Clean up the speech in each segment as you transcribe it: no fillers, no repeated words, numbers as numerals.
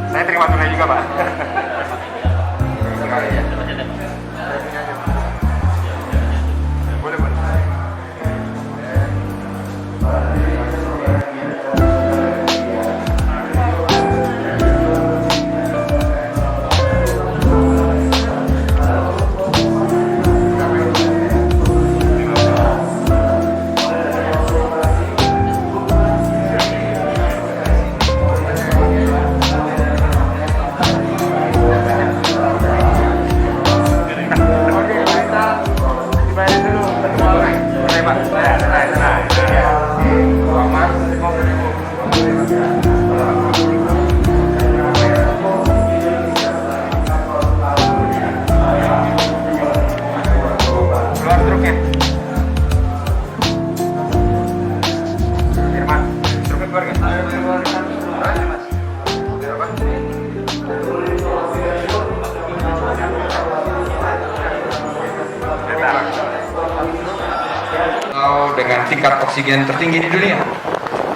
Saya terima tunai juga, Pak. Boleh, boleh. Dengan tingkat oksigen tertinggi di dunia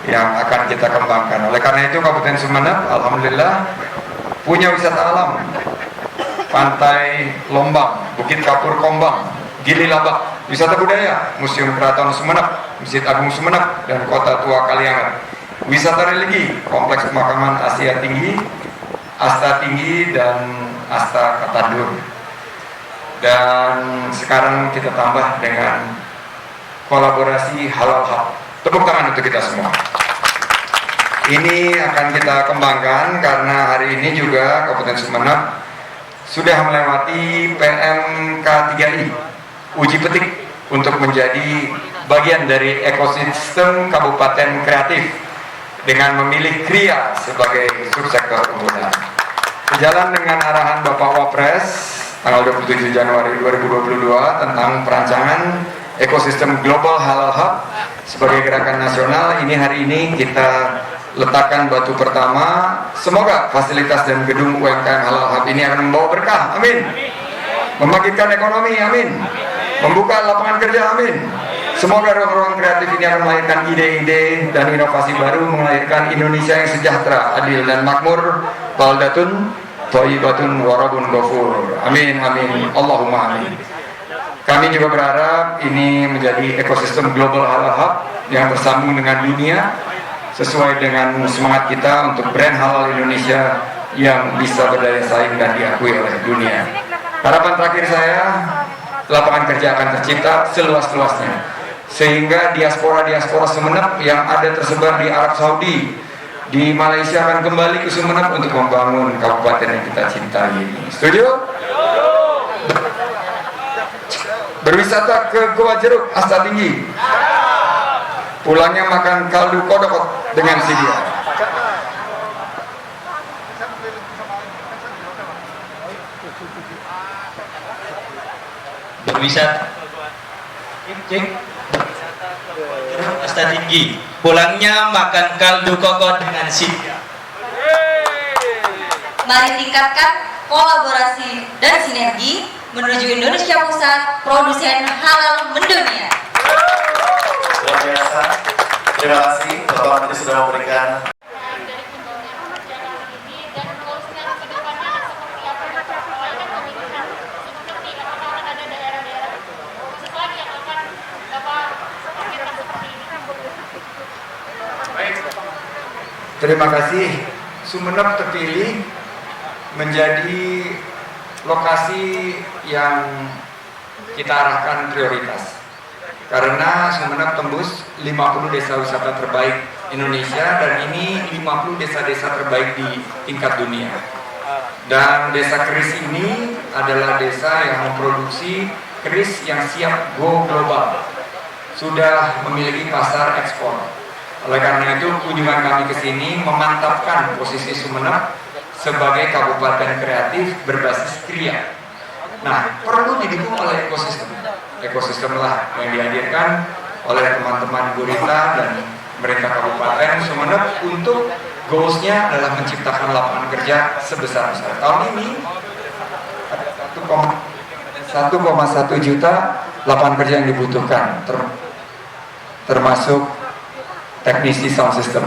yang akan kita kembangkan. Oleh karena itu Kabupaten Sumeneb alhamdulillah punya wisata alam, Pantai Lombang, Bukit Kapur Kombang, Gili Labak, wisata budaya, Museum Keraton Sumeneb, Masjid Agung Sumeneb, dan Kota Tua Kaliangan. Wisata religi, Kompleks Pemakaman Asia Tinggi, Asta Tinggi, dan Asta Katandur. Dan sekarang kita tambah dengan kolaborasi Halal Hub. Tepuk tangan untuk kita semua. Ini akan kita kembangkan karena hari ini juga Kabupaten Sumeneb sudah melewati PMK3I, uji petik untuk menjadi bagian dari ekosistem kabupaten kreatif dengan memilih Kria sebagai subsektor unggulan. Sejalan dengan arahan Bapak Wapres tanggal 27 Januari 2022 tentang perancangan ekosistem Global Halal Hub sebagai gerakan nasional, ini hari ini kita letakkan batu pertama. Semoga fasilitas dan gedung UMKM Halal Hub ini akan membawa berkah, amin. Membangkitkan ekonomi, amin. Membuka lapangan kerja, amin. Semoga ruang-ruang kreatif ini akan melahirkan ide-ide dan inovasi baru, melahirkan Indonesia yang sejahtera, adil dan makmur. Baldatun thayyibatun warabun ghafur. Amin, amin. Allahumma amin. Kami juga berharap ini menjadi ekosistem Global Halal Hub yang bersambung dengan dunia sesuai dengan semangat kita untuk brand halal Indonesia yang bisa berdaya saing dan diakui oleh dunia. Harapan terakhir saya, lapangan kerja akan tercipta seluas-luasnya sehingga diaspora-diaspora Sumeneb yang ada tersebar di Arab Saudi, di Malaysia akan kembali ke Sumeneb untuk membangun kabupaten yang kita cintai ini. Setuju? Berwisata ke Goa Jeruk, Asta Tinggi. Pulangnya makan kaldu kodok dengan sidia. Berwisata Asta Tinggi. Pulangnya makan kaldu kokot dengan sidia. Mari tingkatkan kolaborasi dan sinergi menuju Indonesia Pusat, produsen halal mendunia. Luar biasa. Terima kasih Bapak Menteri sudah memberikan. Terima kasih. Sumeneb terpilih menjadi lokasi yang kita arahkan prioritas karena Sumeneb tembus 50 desa wisata terbaik Indonesia dan ini 50 desa-desa terbaik di tingkat dunia. Dan desa keris ini adalah desa yang memproduksi keris yang siap go global, sudah memiliki pasar ekspor. Oleh karena itu kunjungan kami ke sini memantapkan posisi Sumeneb sebagai kabupaten kreatif berbasis kriya. Nah, perlu didukung oleh ekosistem. Ekosistem lah yang dihadirkan oleh teman-teman Gurita dan pemerintah Kabupaten Sumeneb untuk goals-nya adalah menciptakan lapangan kerja sebesar-besar. Tahun ini 1,1 juta lapangan kerja yang dibutuhkan, termasuk teknisi sound system,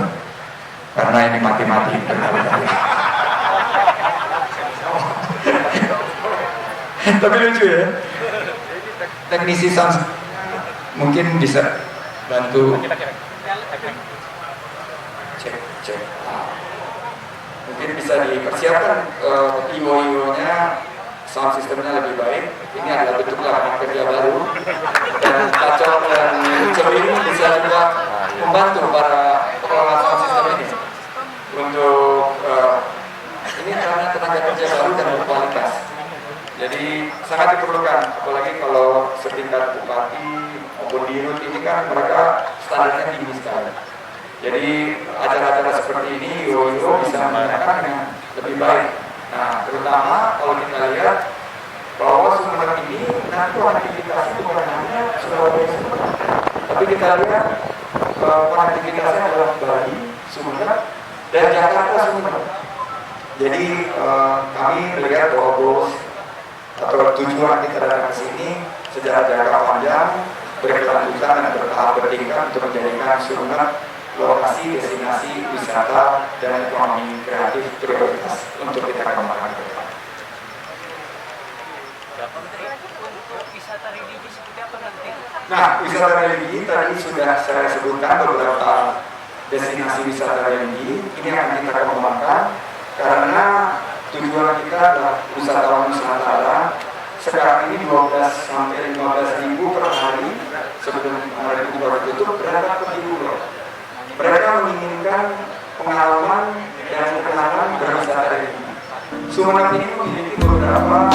karena ini mati-mati berkali-kali. Tapi lucu ya, teknisi sound mungkin bisa bantu cek. Mungkin bisa dipersiapkan IO-nya, sound systemnya lebih baik. Ini adalah bentuk lapangan kerja baru, dan Kacau dan Cewin bisa juga membantu para pengelola sound system ini untuk ini karena tenaga kerja baru dan berkualitas. Jadi sangat diperlukan, apalagi kalau setingkat bupati maupun dirut ini kan mereka standarnya tinggi sekali. Jadi acara-acara seperti ini IO bisa menggunakan dengan lebih baik. Nah, terutama kalau kita lihat bahwa Sumeneb ini nanti konektivitasnya bukan hanya Surabaya Sumeneb, tapi kita lihat konektivitasnya adalah Bali, Sumeneb, dan Jakarta Sumeneb. Jadi kami melihat bahwa goals atau tujuan kita datang ke sini secara jangka panjang, berkelanjutan dan bertahap bertingkat untuk menjadikan Sumeneb lokasi destinasi wisata dan ekonomi kreatif prioritas untuk kita kembangkan ke depan. Nah, wisata religi tadi sudah saya sebutkan beberapa destinasi wisata religi. Ini akan kita kembangkan karena tujuan kita adalah wisatawan Nusantara. Sekarang ini 12 sampai 15 ribu per hari sebelum hari itu baru tutup berangkat ke Pulau. Mereka menginginkan pengalaman dan kenalan berwisata religi. Sumeneb ini memiliki beberapa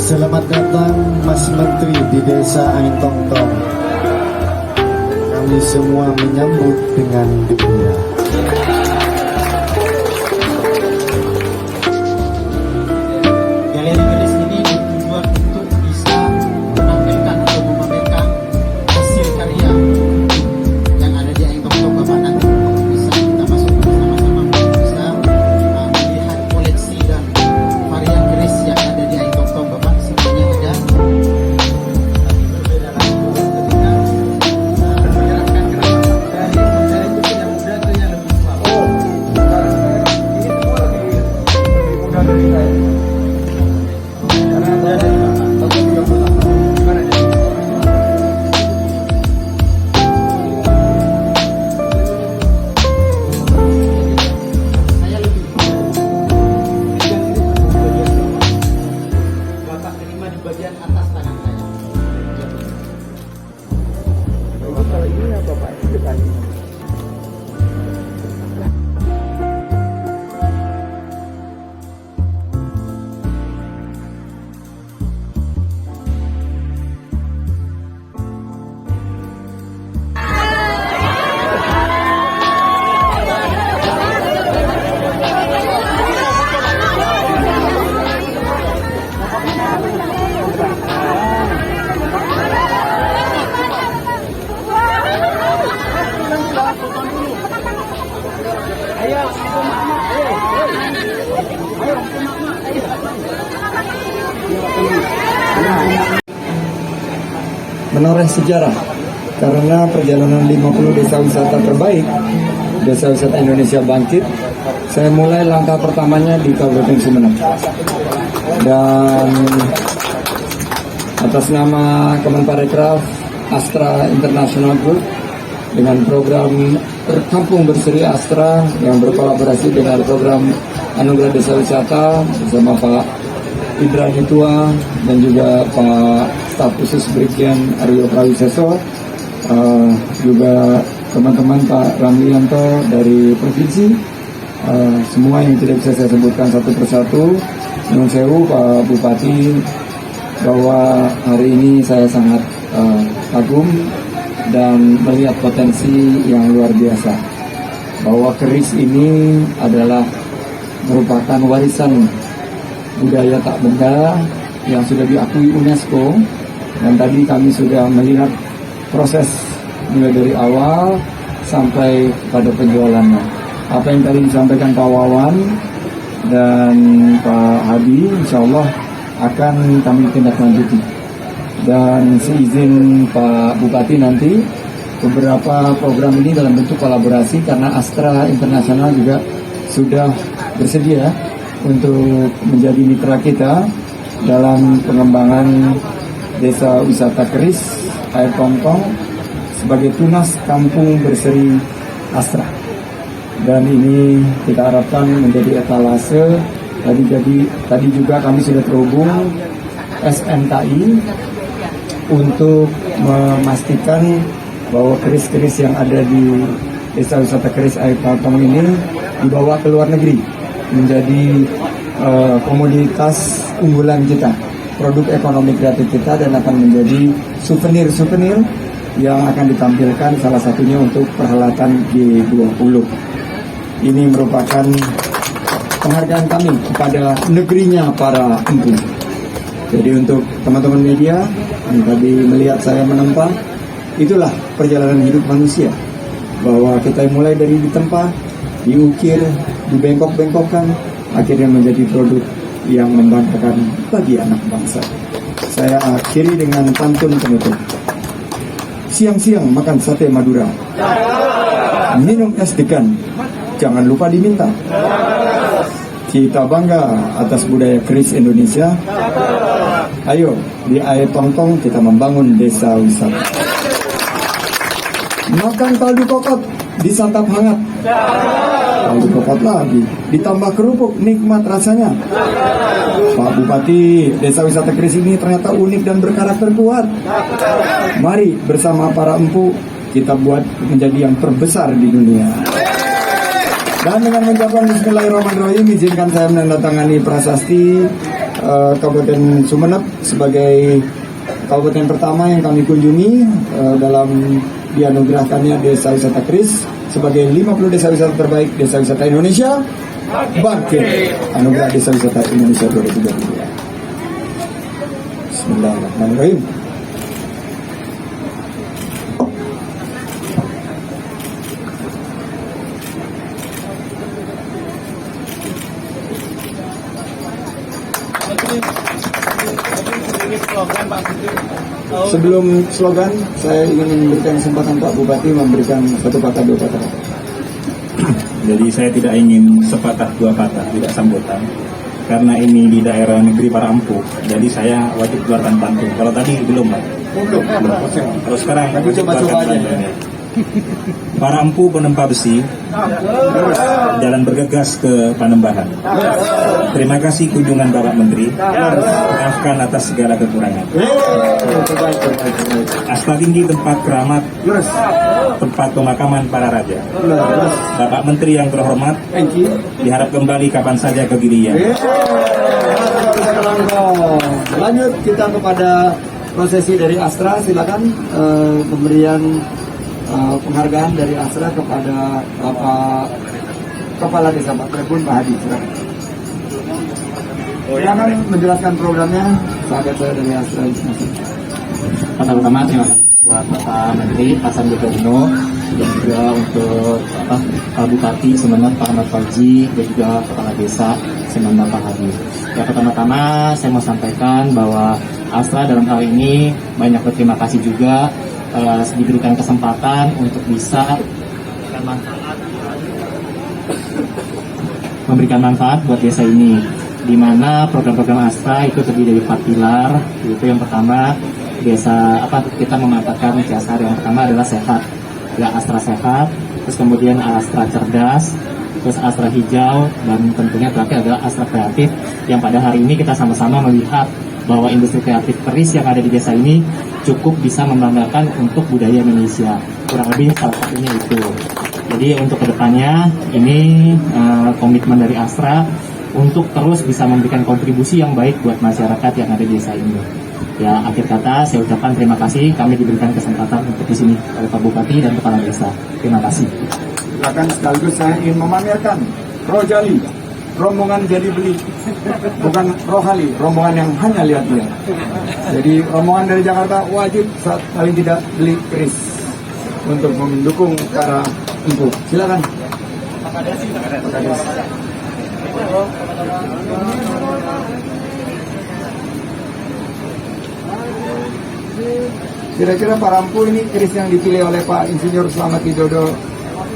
Selamat datang Mas Menteri di Desa Angin Tongtong. Kami semua menyambut dengan gembira. Galeri keris ini bertujuan untuk bisa menampilkan atau memamerkan hasil karya yang ada di Angin Tongtong Bapak, nanti bisa kita masuk bersama-sama bisa melihat koleksi dan varian keris yang ada di Angin Tongtong Bapak. Semuanya ada, tapi berbeda lagi ketika menyerahkan keras dari itu yang muda ke yang lebih tua. ini semua lebih mudah dari saya. Karena saya dari Bapak, 30 tahun. Gimana jadi? Saya lebih Bapak terima di bagian atas tangan saya. Kalau ini apa Pak? Ini depannya. menoreh sejarah karena perjalanan 50 desa wisata terbaik, desa wisata Indonesia bangkit. Saya mulai langkah pertamanya di Kabupaten Sumeneb, dan atas nama Kemenparekraf Astra International Group dengan program Kampung Berseri Astra yang berkolaborasi dengan program Anugerah Desa Wisata bersama Pak Ibrani Tua dan juga Pak Staf Khusus Brigjen Aryo Prawiseso, juga teman-teman Pak Ramlianto dari provinsi, semua yang tidak bisa saya sebutkan satu persatu. Nyun sewu Pak Bupati, bahwa hari ini saya sangat kagum dan melihat potensi yang luar biasa, bahwa keris ini adalah merupakan warisan budaya tak benda yang sudah diakui UNESCO, dan tadi kami sudah melihat proses mulai dari awal sampai pada penjualannya. Apa yang tadi disampaikan Pak Wawan dan Pak Hadi, insya Allah akan kami tindak lanjuti. Dan seizin Pak Bupati nanti, beberapa program ini dalam bentuk kolaborasi karena Astra Internasional juga sudah bersedia untuk menjadi mitra kita dalam pengembangan desa wisata keris Air Tongtong sebagai tunas Kampung Berseri Astra. Dan ini kita harapkan menjadi etalase. Tadi juga kami sudah terhubung SNKI untuk memastikan bahwa keris-keris yang ada di desa wisata keris Air Tongtong ini dibawa ke luar negeri menjadi komoditas unggulan kita, produk ekonomi kreatif kita, dan akan menjadi souvenir-souvenir yang akan ditampilkan salah satunya untuk perhelatan G20. Ini merupakan penghargaan kami kepada negerinya para empu. Jadi untuk teman-teman media yang tadi melihat saya menempa, itulah perjalanan hidup manusia, bahwa kita mulai dari ditempa, diukir, dibengkok-bengkokkan, akhirnya menjadi produk yang membanggakan bagi anak bangsa. Saya akhiri dengan pantun penutup. Siang-siang makan sate Madura, minum es degan, jangan lupa diminta. Kita bangga atas budaya keris Indonesia. Ayo, di Air Tongtong kita membangun desa wisata. Makan kaldu kokot, disantap hangat. Kaldu kokot lagi, ditambah kerupuk, nikmat rasanya. Pak Bupati, desa wisata keris ini ternyata unik dan berkarakter kuat. Mari bersama para empu kita buat menjadi yang terbesar di dunia. Dan dengan mengucapkan bismillahirrahmanirrahim, izinkan saya menandatangani prasasti Kabupaten Sumeneb sebagai kabupaten pertama yang kami kunjungi dalam dianugerahkannya desa wisata keris sebagai 50 desa wisata terbaik desa wisata Indonesia bangkit anugerah desa wisata Indonesia 2022. Bismillahirrahmanirrahim. Sebelum slogan, saya ingin memberikan kesempatan Pak Bupati memberikan satu patah dua patah. Jadi saya tidak ingin sepatah dua patah, tidak sambutan. Karena ini di daerah negeri para empu, jadi saya wajib keluarkan pantun. Kalau tadi belum, Pak. Belum. Kalau sekarang Tapi coba-coba aja. Para empu penempa besi, jalan bergegas ke Panembahan. Terima kasih kunjungan Bapak Menteri, maafkan atas segala kekurangan. Astra tinggi tempat keramat, tempat pemakaman para raja. Bapak Menteri yang terhormat, diharap kembali kapan saja ke Girian. Lanjut kita kepada prosesi dari Astra, silakan pemberian penghargaan dari Astra kepada Bapak Kepala Desa Pak Trebun, Pak Hadi. Silakan menjelaskan programnya, sahabat saya dari Astra. Pertama-tama terima kasih buat Bapak Menteri, Pak Sandiaga Uno, dan juga untuk Pak Bupati Sumeneb, Pak Ahmad Fauzi, dan juga Kepala Desa dengan Bapak Hadi. Ya, pertama-tama saya mau sampaikan bahwa Astra dalam hal ini banyak berterima kasih juga diberikan kesempatan untuk bisa memberikan manfaat buat desa ini, di mana program-program Astra itu terdiri dari 4 pilar. Yaitu yang pertama, kita memanfaatkan dasar yang pertama adalah sehat, ya Astra sehat, terus kemudian Astra cerdas, terus Astra hijau, dan tentunya terakhir adalah Astra kreatif, yang pada hari ini kita sama-sama melihat bahwa industri kreatif keris yang ada di desa ini cukup bisa membanggakan untuk budaya Indonesia. Kurang lebih salah satunya itu. Jadi untuk kedepannya ini komitmen dari Astra untuk terus bisa memberikan kontribusi yang baik buat masyarakat yang ada di desa ini. Ya, akhir kata saya ucapkan terima kasih, kami diberikan kesempatan untuk di sini oleh Pak Bupati dan Kepala Desa. Terima kasih. Silakan, sekaligus saya ingin memamerkan Rojali, rombongan jadi beli, bukan Rohali, rombongan yang hanya lihat-lihat. Jadi rombongan dari Jakarta wajib paling tidak beli keris untuk mendukung para empu. Silakan. Kira-kira para empu ini keris yang dipilih oleh Pak Insinyur Slamet Widodo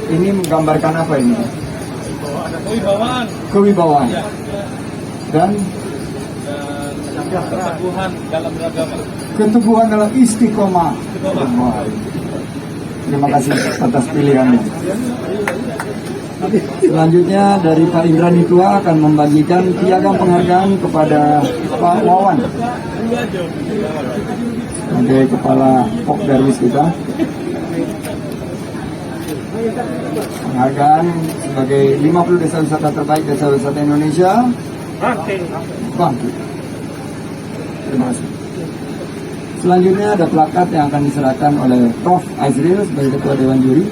ini menggambarkan apa ini? Kewibawaan. Dan keteguhan dalam istiqomah. Terima kasih atas pilihannya. Selanjutnya dari Pak Indra Nitua akan membagikan piagam penghargaan kepada Pak Wawan sebagai Kepala Pok Darwis kita. Penghargaan sebagai 50 desa wisata terbaik desa wisata Indonesia. Bangkit. Terima kasih. Selanjutnya ada plakat yang akan diserahkan oleh Prof. Azril sebagai Ketua Dewan Juri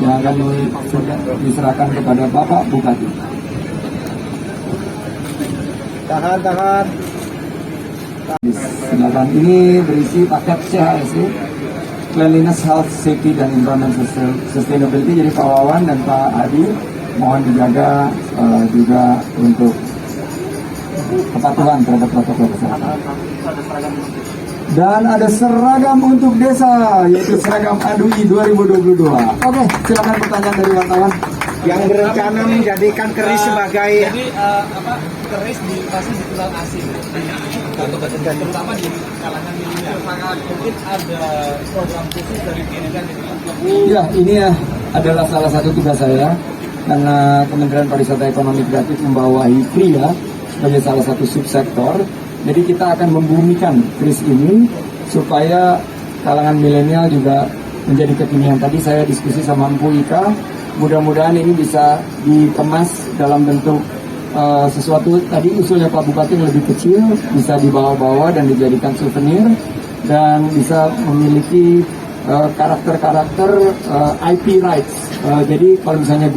yang akan diserahkan kepada Bapak Bupati. Tahan. Silakan, ini berisi paket CHSE, Cleanliness, Health, Safety, dan Environment Sustainability. Jadi Pak Wawan dan Pak Adi mohon dijaga juga untuk kepatuhan terhadap protokol kesehatan. Dan ada seragam untuk desa, yaitu seragam ADUI 2022. Oke, silakan pertanyaan dari wartawan. Yang berencana menjadikan keris sebagai keris pasti dikenal asing. Terutama di kalangan milenial. Mungkin ada program khusus dari Kementerian ini. Ya, ini adalah salah satu tugas saya karena Kementerian Pariwisata Ekonomi Kreatif membawahi pria sebagai salah satu subsektor. Jadi kita akan membumikan keris ini supaya kalangan milenial juga menjadi kekinian. Tadi saya diskusi sama Mpu Ika, mudah-mudahan ini bisa dikemas dalam bentuk sesuatu. Tadi usulnya Pak Bupati yang lebih kecil, bisa dibawa-bawa dan dijadikan souvenir, dan bisa memiliki karakter-karakter IP rights. Jadi kalau misalnya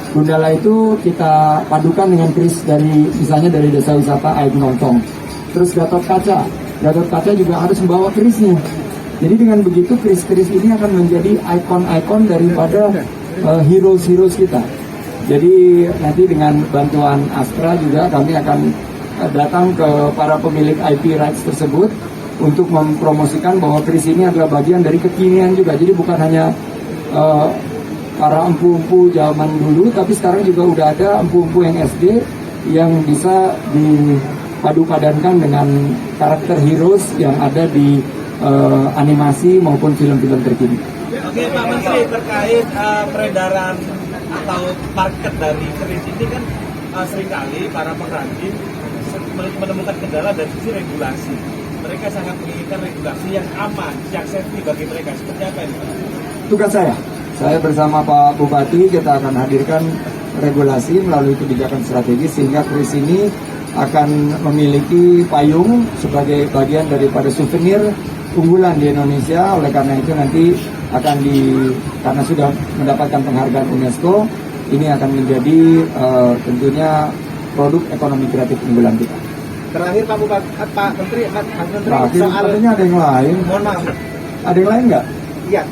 Gundala itu kita padukan dengan keris misalnya dari desa wisata Air Nontong. Terus Gatot Kaca juga harus membawa kerisnya. Jadi dengan begitu keris-keris ini akan menjadi ikon-ikon daripada heroes kita. Jadi nanti dengan bantuan Astra juga kami akan datang ke para pemilik IP rights tersebut untuk mempromosikan bahwa keris ini adalah bagian dari kekinian juga. Jadi bukan hanya para empu-empu zaman dulu, tapi sekarang juga udah ada empu-empu yang SD yang bisa dipadu-padankan dengan karakter heroes yang ada di animasi maupun film-film terkini. Oke Pak Menteri, terkait peredaran atau market dari keris ini kan seringkali para pengrajin menemukan kendala dari sisi regulasi. Mereka sangat menginginkan regulasi yang aman, yang safety bagi mereka. Seperti apa ini? Tugas saya bersama Pak Bupati kita akan hadirkan regulasi melalui kebijakan strategis sehingga keris ini akan memiliki payung sebagai bagian daripada souvenir unggulan di Indonesia. Oleh karena itu nanti akan karena sudah mendapatkan penghargaan UNESCO, ini akan menjadi tentunya produk ekonomi kreatif unggulan kita. Terakhir Pak Bupati, Pak Menteri, terakhir soal katanya ada yang lain. Mohon maaf. Ada yang lain nggak? Iya.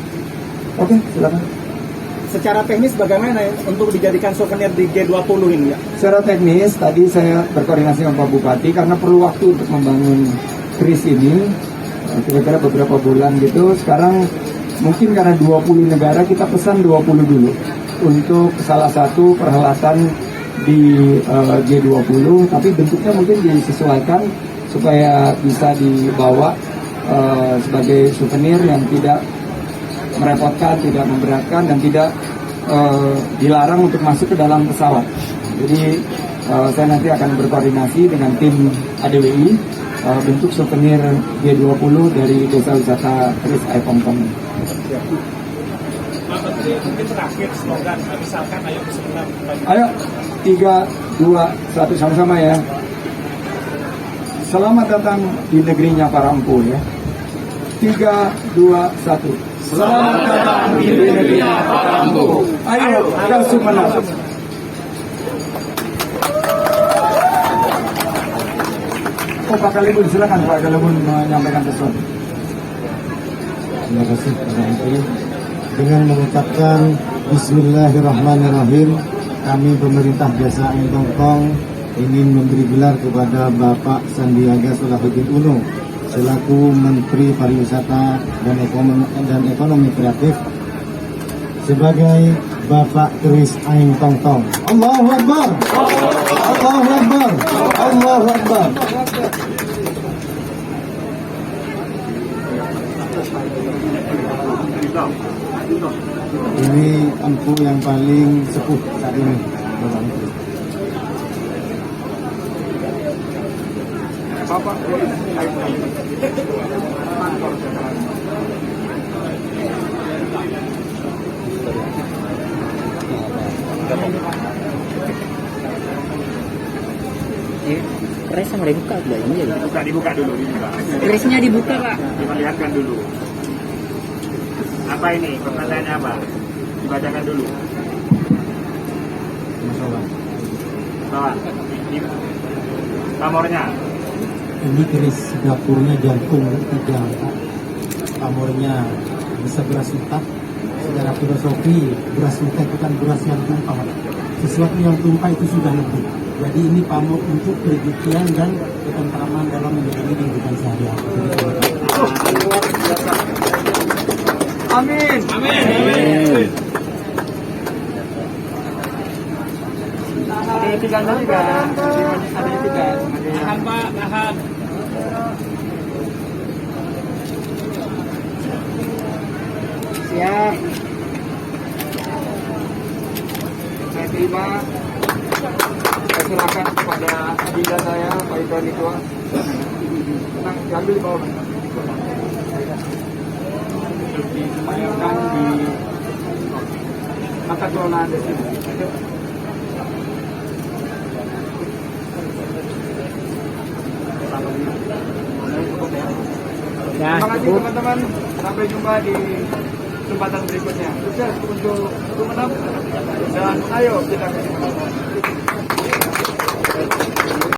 Oke, silakan. secara teknis bagaimana ya untuk dijadikan souvenir di G20 ini ya? Secara teknis tadi saya berkoordinasi dengan Pak Bupati karena perlu waktu untuk membangun kris ini, kira-kira beberapa bulan gitu. Sekarang mungkin karena 20 negara kita pesan 20 dulu untuk salah satu perhelatan di G20, tapi bentuknya mungkin disesuaikan supaya bisa dibawa sebagai souvenir yang tidak merepotkan, tidak memberatkan, dan tidak dilarang untuk masuk ke dalam pesawat. Jadi saya nanti akan berkoordinasi dengan tim ADWI bentuk souvenir G20 dari Desa Wisata Kris Aipongtong. Pak Menteri, mungkin terakhir slogan, misalkan ayo bismillah. Ayo 3, 2, 1 sama-sama ya. Selamat datang di negerinya para empu ya. 3, 2, 1. Selamat datang di negerinya para empu. Ayo, kasih menang. Oh, Pak Kalibun, silakan Pak Kalibun menyampaikan pesan. Terima kasih Pak Menteri. Dengan mengucapkan Bismillahirrahmanirrahim, kami pemerintah Desa Aipongtong ingin memberi gelar kepada Bapak Sandiaga Salahuddin Uno selaku Menteri Pariwisata dan Ekonomi Kreatif sebagai Bapak Kris Aipongtong. Allahu Akbar. Allahu Akbar. Allahu Akbar. Ini empu yang paling sepuh saat ini, Bapak Menteri. Kris sama dibuka udah ini ya. Dibuka dulu. Krisnya dibuka Pak. Diperlihatkan dulu. Apa ini? Pertanyaannya apa? Dibacakan dulu. Bawah. Pamornya. Ini keris dapurnya jantung tiga. Pamornya bisa beras hitam. Secara filosofi beras hitam itu kan beras yang tumpah. Sesuatu yang tumpah itu sudah lebih. Jadi ini pamor untuk kegiatan dan ketentraman dalam menjalani kehidupan sehari-hari. Amin. Amin. Ada etikannya juga. Ada etikan. Tahan Pak, tahan. Siap. Saya terima. Saya serahkan kepada adinda saya, Pak Ida Nikoa. Tenang, diambil di bawah. Disemayamkan di mata kelolaan desa. Terima kasih teman-teman. Sampai jumpa di kesempatan berikutnya. Sukses untuk menang dan ayo kita